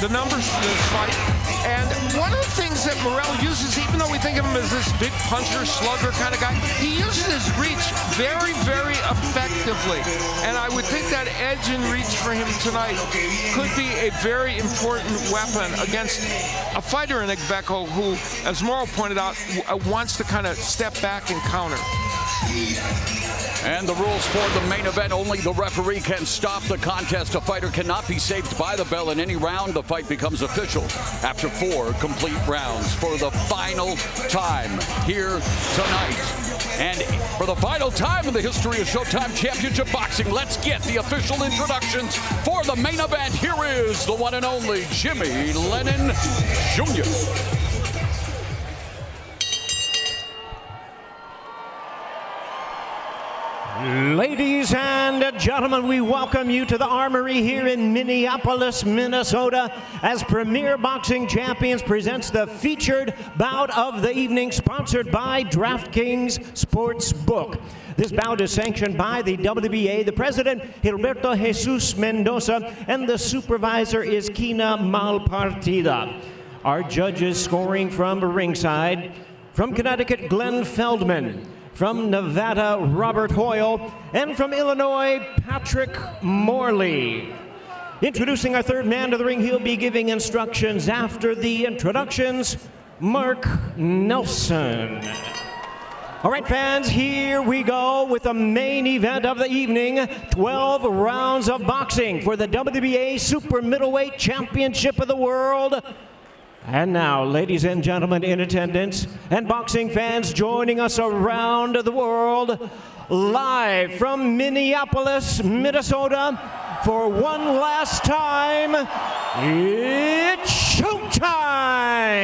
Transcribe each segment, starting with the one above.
the numbers in this fight. And one of the things that Morrell uses, even though we think of him as this big puncher, slugger kind of guy, he uses his reach very, very effectively. And I would think that edge and reach for him tonight could be a very important weapon against a fighter in Agbeko who, as Morrell pointed out, wants to kind of step back and counter. And the rules for the main event: only the referee can stop the contest. A fighter cannot be saved by the bell in any round. The fight becomes official after 4 complete rounds for the final time here tonight. And for the final time in the history of Showtime Championship Boxing, let's get the official introductions for the main event. Here is the one and only Jimmy Lennon Jr. Ladies and gentlemen, we welcome you to the Armory here in Minneapolis, Minnesota, as Premier Boxing Champions presents the featured bout of the evening, sponsored by DraftKings Sportsbook. This bout is sanctioned by the WBA, the president, Gilberto Jesus Mendoza, and the supervisor is Kina Malpartida. Our judges scoring from ringside, from Connecticut, Glenn Feldman. From Nevada, Robert Hoyle, and from Illinois, Patrick Morley. Introducing our third man to the ring, he'll be giving instructions after the introductions, Mark Nelson. All right, fans, here we go with the main event of the evening, 12 rounds of boxing for the WBA Super Middleweight Championship of the World. And now, ladies and gentlemen in attendance and boxing fans joining us around the world, live from Minneapolis, Minnesota, for one last time, it's showtime!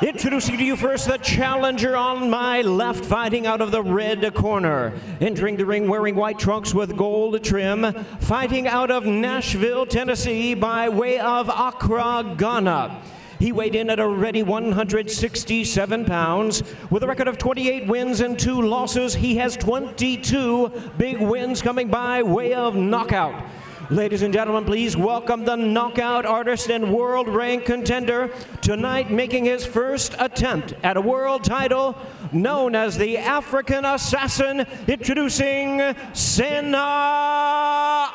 Introducing to you first the challenger on my left, fighting out of the red corner. Entering the ring wearing white trunks with gold trim, fighting out of Nashville, Tennessee by way of Accra, Ghana. He weighed in at a ready 167 pounds. With a record of 28 wins and 2 losses, he has 22 big wins coming by way of knockout. Ladies and gentlemen, please welcome the knockout artist and world rank contender, tonight making his first attempt at a world title, known as the African Assassin, introducing Sena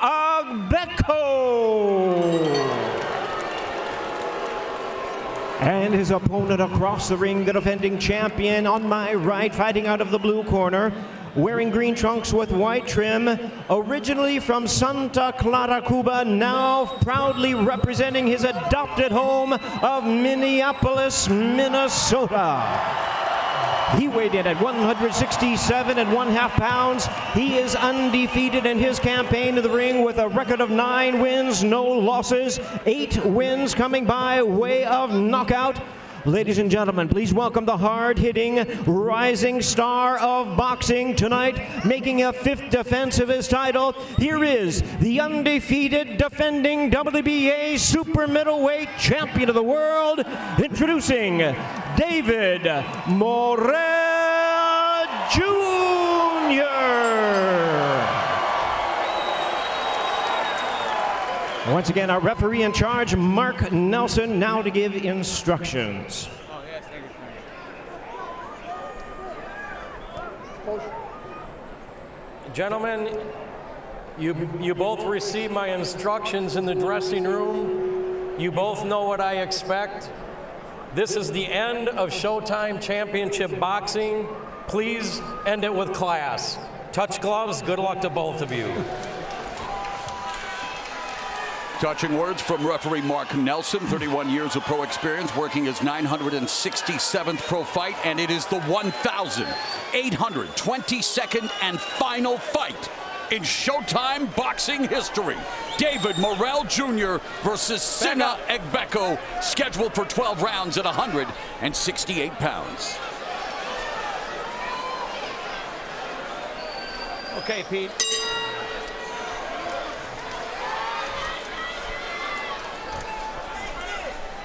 Agbeko. And his opponent across the ring, the defending champion on my right, fighting out of the blue corner, wearing green trunks with white trim, originally from Santa Clara, Cuba, now proudly representing his adopted home of Minneapolis, Minnesota. He weighed in at 167 1/2 pounds. He is undefeated in his campaign to the ring with a record of 9 wins, no losses, 8 wins coming by way of knockout. Ladies and gentlemen, please welcome the hard-hitting, rising star of boxing tonight, making a 5th defense of his title. Here is the undefeated, defending WBA Super Middleweight Champion of the World, introducing David Morrell Jr. Once again, our referee in charge, Mark Nelson, now to give instructions. Oh, yes, thank you. Gentlemen, you both received my instructions in the dressing room. You both know what I expect. This is the end of Showtime Championship Boxing. Please end it with class. Touch gloves. Good luck to both of you. Touching words from referee Mark Nelson, 31 years of pro experience, working his 967th pro fight, and it is the 1,822nd and final fight in Showtime boxing history. David Morrell Jr. versus Sena Agbeko, scheduled for 12 rounds at 168 pounds. Okay, Pete.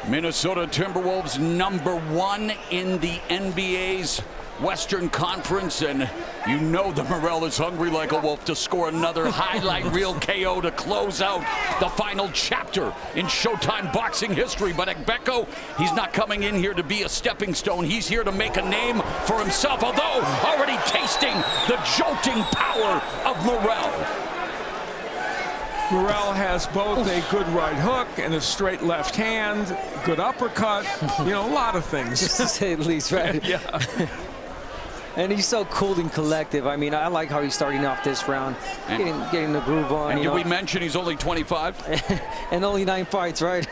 Minnesota Timberwolves #1 in the NBA's Western Conference, and you know that Morrell is hungry like a wolf to score another highlight reel KO to close out the final chapter in Showtime boxing history. But Agbeko, he's not coming in here to be a stepping stone. He's here to make a name for himself, although already tasting the jolting power of Morrell. Morrell has both a good right hook and a straight left hand, good uppercut, you know, a lot of things. Just to say the least, right? Yeah. And he's so cool and collective. I mean, I like how he's starting off this round, getting the groove on. And did we mention he's only 25? And only 9 fights, right?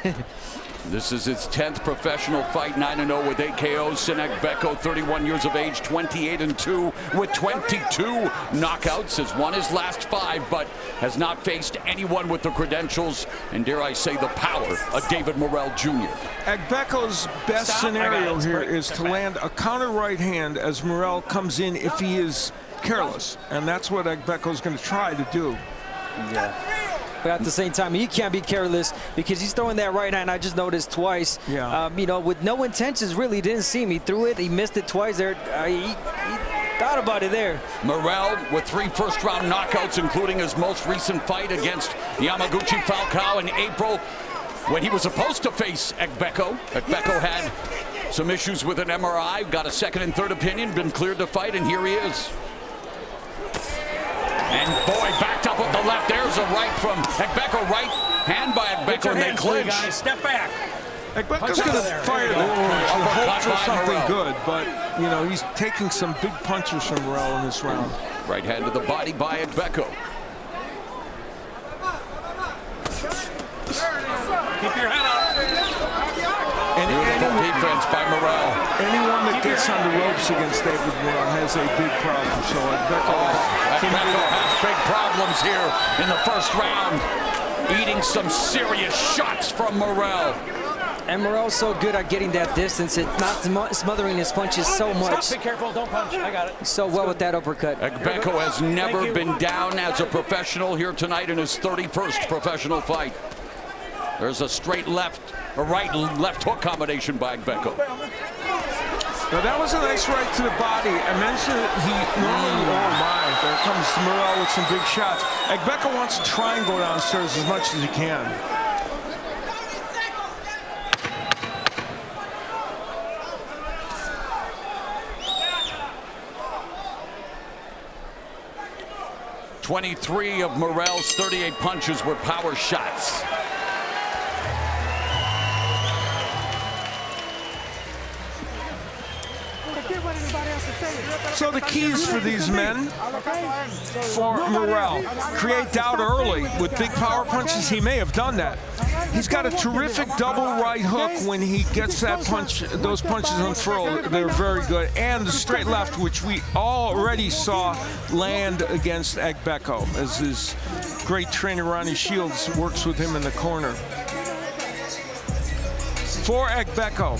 This is his 10th professional fight, 9-0 with 8 KOs. Sena Agbeko, 31 years of age, 28-2 with 22 knockouts. Has won his last 5, but has not faced anyone with the credentials and, dare I say, the power of David Morrell Jr. Agbeko's best scenario here is to land a counter right hand as Morrell comes in if he is careless. And that's what Agbeko's going to try to do. Yeah. But at the same time, he can't be careless because he's throwing that right hand. I just noticed twice. Yeah. You know, with no intentions, really didn't see him. He threw it. He missed it twice there. He thought about it there. Morrell with 3 first-round knockouts, including his most recent fight against Yamaguchi Falcao in April when he was supposed to face Agbeko. Agbeko had some issues with an MRI, got a second and third opinion, been cleared to fight, and here he is. And boy, backed up with the left. There's a right from Agbeko. Right hand by Agbeko, and they clinch. Step back. Agbeko's going to fire that punch and hope for something good, but, you know, he's taking some big punches from Morrell in this round. Right hand to the body by Agbeko. Keep your head up. Beautiful defense by Morrell. Anyone that gets on the ropes against David Morrell has a big problem. So Agbeko has big problems here in the first round, eating some serious shots from Morrell. And Morrell's so good at getting that distance. It's not smothering his punches so much. Stop, be careful, don't punch. I got it. So well with that uppercut. Agbeko has never been down as a professional here tonight in his 31st professional fight. There's a straight left, a right left hook combination by Agbeko. Now that was a nice right to the body. I mentioned that he normally, oh my, there comes Morrell with some big shots. Agbeko wants to try and go downstairs as much as he can. "23 of Morrell's 38 punches were power shots. So the keys for these men, for Morrell, create doubt early with big power punches. He may have done that. He's got a terrific double right hook when he gets that punch, those punches unfurled. They're very good. And the straight left, which we already saw land against Agbeko, as his great trainer Ronnie Shields works with him in the corner. For Agbeko,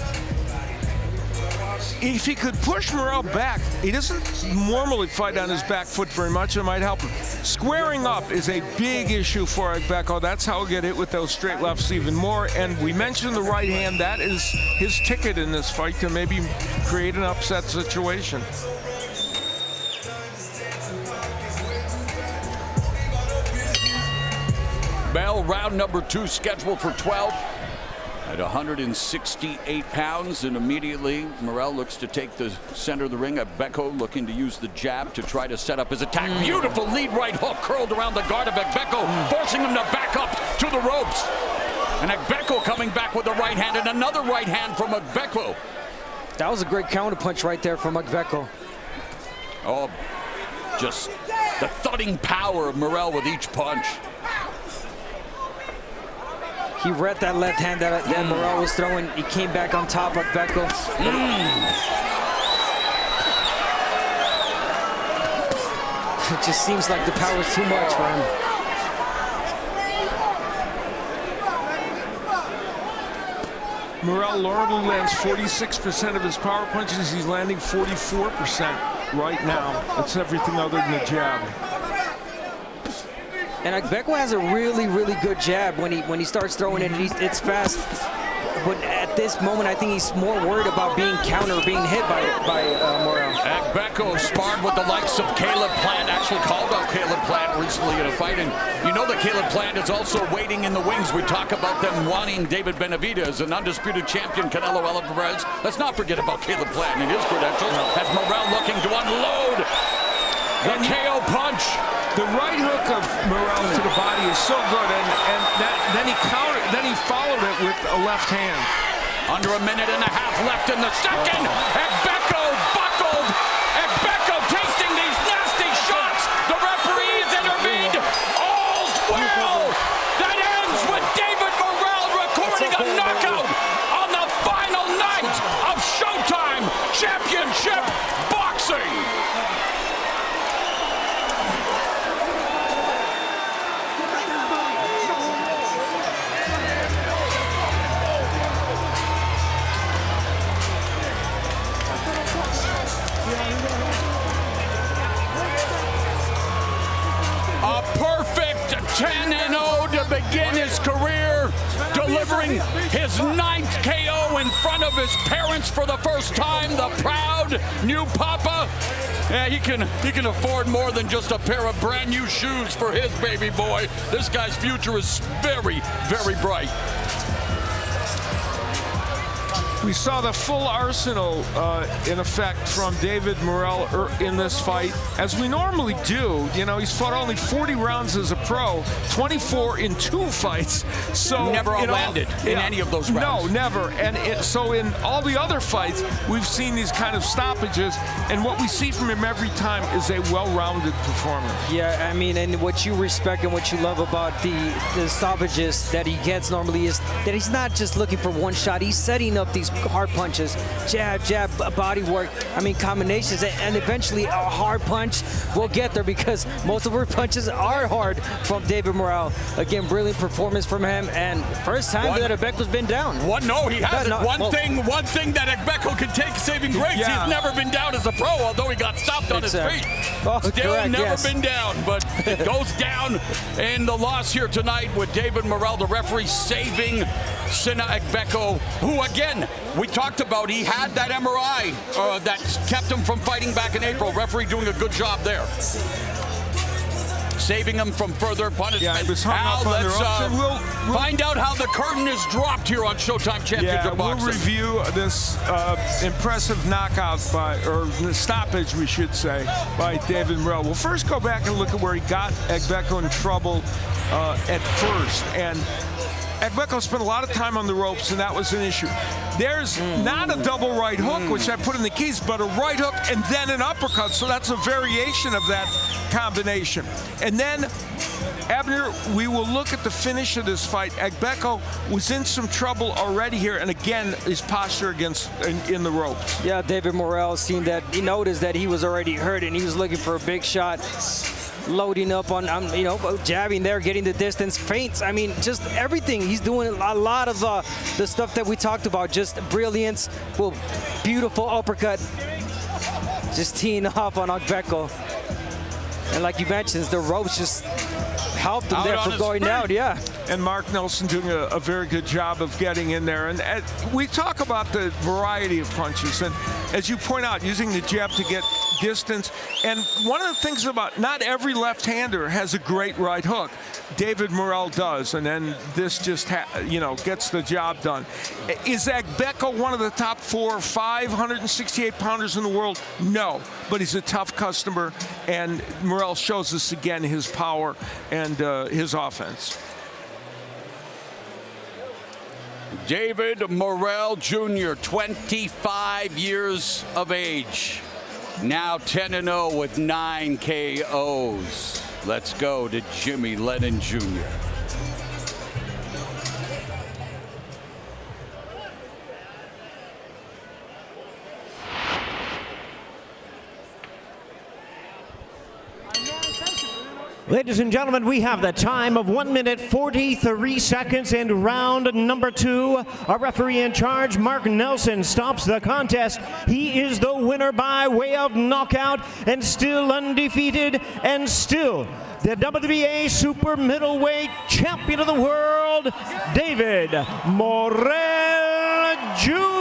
if he could push Morrell back, he doesn't normally fight on his back foot very much. It might help him. Squaring up is a big issue for Agbeko. That's how he'll get hit with those straight lefts even more. And we mentioned the right hand. That is his ticket in this fight to maybe create an upset situation. Bell, round number 2 scheduled for 12. At 168 pounds, and immediately Morrell looks to take the center of the ring. Agbeko looking to use the jab to try to set up his attack. Beautiful lead right hook curled around the guard of Agbeko, forcing him to back up to the ropes. And Agbeko coming back with a right hand, and another right hand from Agbeko. That was a great counter punch right there from Agbeko. Oh, just the thudding power of Morrell with each punch. He read that left hand that Morrell was throwing. He came back on top of Agbeko. It just seems like the power is too much for him. Morrell normally lands 46% of his power punches. He's landing 44% right now. That's everything other than the jab. And Agbeko has a really, really good jab when he starts throwing it. It's fast. but at this moment, I think he's more worried about being countered, being hit by Morrell. Agbeko sparred with the likes of Caleb Plant, actually called out Caleb Plant recently in a fight, and you know that Caleb Plant is also waiting in the wings. We talk about them wanting David Benavidez, an undisputed champion, Canelo Alvarez. Let's not forget about Caleb Plant and his credentials, as Morrell looking to unload the KO punch. The right hook of Morrell to the body is so good, and then he followed it with a left hand. Under a minute and a half left in the second. Agbeko buckled. Agbeko tasting these nasty shots. The referees intervened. All's well. That ends with David Morrell recording a knockout on the final night of Showtime Championship Boxing. A perfect 10-0 to begin his career, delivering his 9th KO in front of his parents for the first time. The proud new papa. Yeah, he can afford more than just a pair of brand new shoes for his baby boy. This guy's future is very, very bright. We saw the full arsenal in effect from David Morrell in this fight, as we normally do. You know, he's fought only 40 rounds as a pro, 24 in 2 fights. So never landed in any of those rounds. No, never. And so in all the other fights, we've seen these kind of stoppages, and what we see from him every time is a well-rounded performance. Yeah, I mean, and what you respect and what you love about the stoppages that he gets normally is that he's not just looking for one shot. He's setting up these hard punches, jab, body work, I mean combinations, and eventually a hard punch will get there, because most of our punches are hard from David Morrell. Again, brilliant performance from him, and first time that Agbeko's been down. No, he hasn't. One thing that Agbeko can take saving grace. Yeah. He's never been down as a pro, although he got stopped on his feet. Still correct, never yes. been down, but it goes down in the loss here tonight with David Morrell, the referee, saving Sena Agbeko, who, again, we talked about, he had that MRI that kept him from fighting back in April. Referee doing a good job there, saving him from further punishment. Yeah, he was hung up on let's the ropes, and we'll find out how the curtain is dropped here on Showtime Championship Boxing. We'll review this impressive knockout or the stoppage, we should say, by David Morrell. We'll first go back and look at where he got Agbeko in trouble at first. And Agbeko spent a lot of time on the ropes, and that was an issue. There's not a double right hook, which I put in the keys, but a right hook and then an uppercut. So that's a variation of that combination. And then, Abner, we will look at the finish of this fight. Agbeko was in some trouble already here, and again, his posture in the ropes. Yeah, David Morrell seen that. He noticed that he was already hurt, and he was looking for a big shot. Loading up on, jabbing there, getting the distance, feints. I mean, just everything. He's doing a lot of the stuff that we talked about. Just brilliance, well, beautiful uppercut. Just teeing off on Agbeko. And like you mentioned, the ropes just helped him there from going down, yeah. And Mark Nelson doing a very good job of getting in there. And we talk about the variety of punches, and as you point out, using the jab to get distance. And one of the things about, not every left-hander has a great right hook. David Morrell does, and then this just gets the job done. Is Agbeko one of the top 4 or 5 168-pounders in the world? No, but he's a tough customer, and Morrell shows us again his power and his offense. David Morrell Jr., 25 years of age. Now 10-0 with 9 KOs. Let's go to Jimmy Lennon Jr. Ladies and gentlemen, we have the time of 1 minute 43 seconds in round number 2. Our referee in charge, Mark Nelson, stops the contest. He is the winner by way of knockout, and still undefeated, and still the WBA super middleweight champion of the world, David Morrell. Jr.